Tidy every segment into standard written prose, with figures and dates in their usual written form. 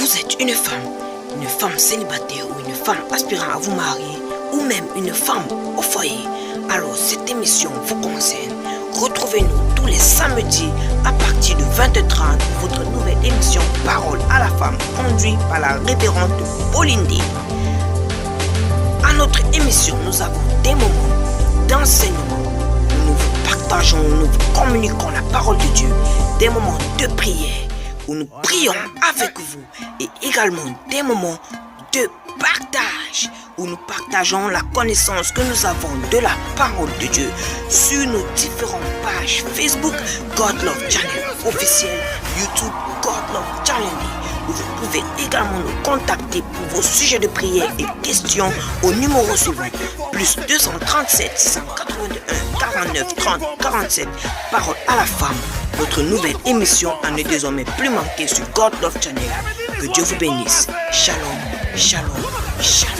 Vous êtes une femme célibataire ou une femme aspirant à vous marier ou même une femme au foyer. Alors cette émission vous concerne. Retrouvez-nous tous les samedis à partir de 20h30 pour votre nouvelle émission Parole à la femme conduite par la révérende Pauline D. À notre émission, nous avons des moments d'enseignement. Nous vous partageons, nous vous communiquons la parole de Dieu, des moments de prière où nous prions avec vous et également des moments de partage où nous partageons la connaissance que nous avons de la parole de Dieu sur nos différentes pages Facebook, God Love Channel officiel, YouTube, God Love Channel. Vous pouvez également nous contacter pour vos sujets de prière et questions au numéro suivant, plus 237 681 49 30 47. Parole à la femme. Votre nouvelle émission à ne désormais plus manquer sur God Love Channel. Que Dieu vous bénisse. Shalom, shalom, shalom.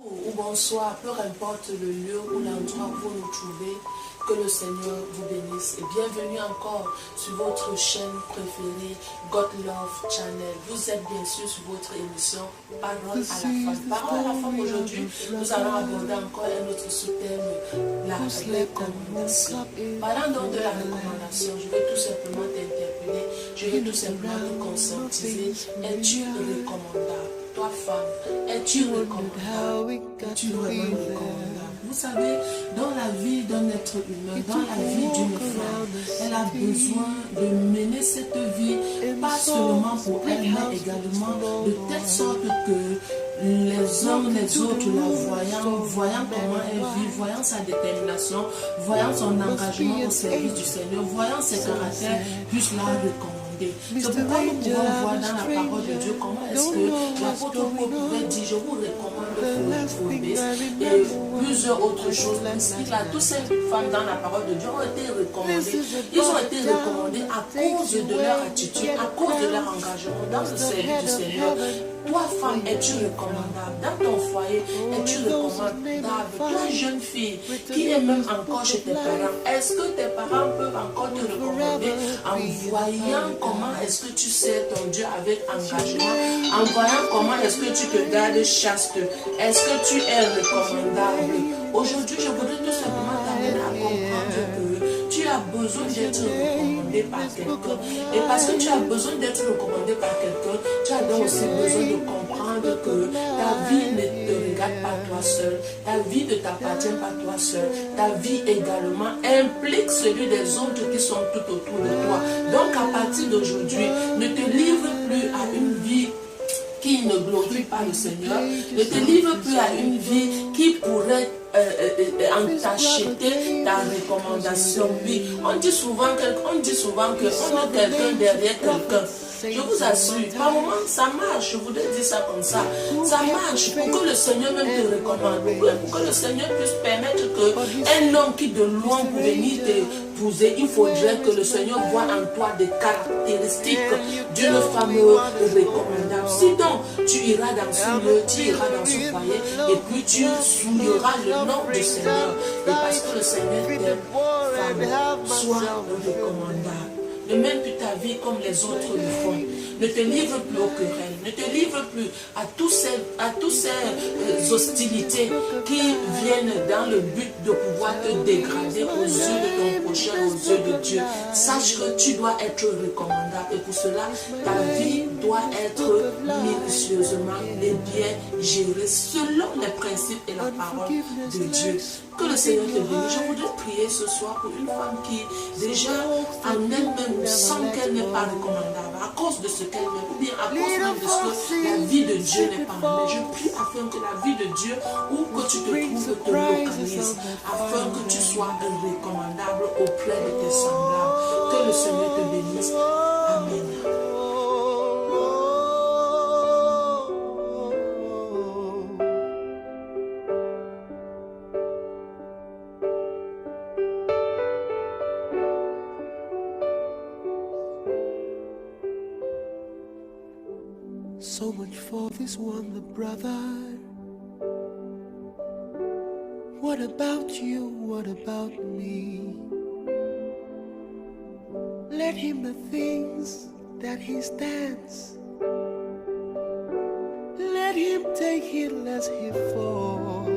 Ou bonsoir, peu importe le lieu ou l'endroit où vous nous trouvez, que le Seigneur vous bénisse et bienvenue encore sur votre chaîne préférée God Love Channel. Vous êtes bien sûr sur votre émission Parole à la femme. Parole à la femme, aujourd'hui, nous allons aborder encore un autre sous-thème, la recommandation. Parlant donc de la recommandation, je vais tout simplement t'interpeller, je vais tout simplement te conscientiser. Es-tu recommandable? Toi femme, es-tu recommandable? Es-tu vraiment recommandable? Vous savez, dans la vie d'un être humain, dans la vie d'une femme, elle a besoin de mener cette vie, pas seulement pour elle, mais également de telle sorte que les hommes, les autres la voyant comment elle vit, voyant sa détermination, voyant son engagement au service du Seigneur, voyant ses caractères, puissent la recommander. C'est pourquoi nous pouvons voir dans la parole de Dieu comment est-ce que l'apôtre Paul pouvait dire: je vous recommande vos et plusieurs autres choses. Il a tous ces femmes dans la parole de Dieu ont été recommandées. Ils ont été recommandés à cause de leur attitude, à cause de leur engagement dans le service du Seigneur. Toi, femme, es-tu recommandable? Dans ton foyer, es-tu recommandable? Toi, jeune fille, qui est même encore chez tes parents, est-ce que tes parents peuvent encore te recommander en voyant comment est-ce que tu sers ton Dieu avec engagement, en voyant comment est-ce que tu te gardes chaste? Est-ce que tu es recommandable? Aujourd'hui, je voudrais tout simplement t'amener à comprendre que tu as besoin d'être recommandé par quelqu'un. Et parce que tu as besoin d'être recommandé par quelqu'un, tu as donc aussi besoin de comprendre que ta vie ne te regarde pas toi seul, ta vie ne t'appartient pas toi seul, ta vie également implique celui des autres qui sont tout autour de toi. Donc à partir d'aujourd'hui, ne te livre plus à une vie qui ne glorifie pas le Seigneur, ne te livre plus à une vie qui pourrait entacher ta recommandation. Oui, on dit souvent qu'on a quelqu'un derrière quelqu'un. Je vous assure, par moment ça marche, je voudrais dire ça comme ça. Ça marche pour que le Seigneur même te recommande, pour que le Seigneur puisse permettre qu'un homme qui de loin pour venir t'épouser, il faudrait que le Seigneur voit en toi des caractéristiques d'une femme recommandable. Sinon, tu iras dans ce lieu, tu iras dans ce foyer, et puis tu souilleras le nom du Seigneur. Et parce que le Seigneur t'aime, femme, sois recommandable. Ne mène plus ta vie comme les autres le font. Ne te livre plus aux querelles. Ne te livre plus à tous ces hostilités qui viennent dans le but de pouvoir te dégrader aux yeux de ton prochain, aux yeux de Dieu. Sache que tu dois être recommandable. Et pour cela, ta vie doit être minutieusement et bien gérée selon les principes et la parole de Dieu. Que le Seigneur te bénisse. Je voudrais prier ce soir pour une femme qui déjà en elle-même sent qu'elle n'est pas recommandable à cause de ce qu'elle met, ou bien à cause même de ce que la vie de Dieu n'est pas. Mais je prie afin que la vie de Dieu, où que tu te trouves, te localise, afin que tu sois recommandable auprès de tes semblables. Que le Seigneur te bénisse. Amen. so much for this wonder brother. What about you? What about me? Let him the things that he stands. Let him take it lest he fall.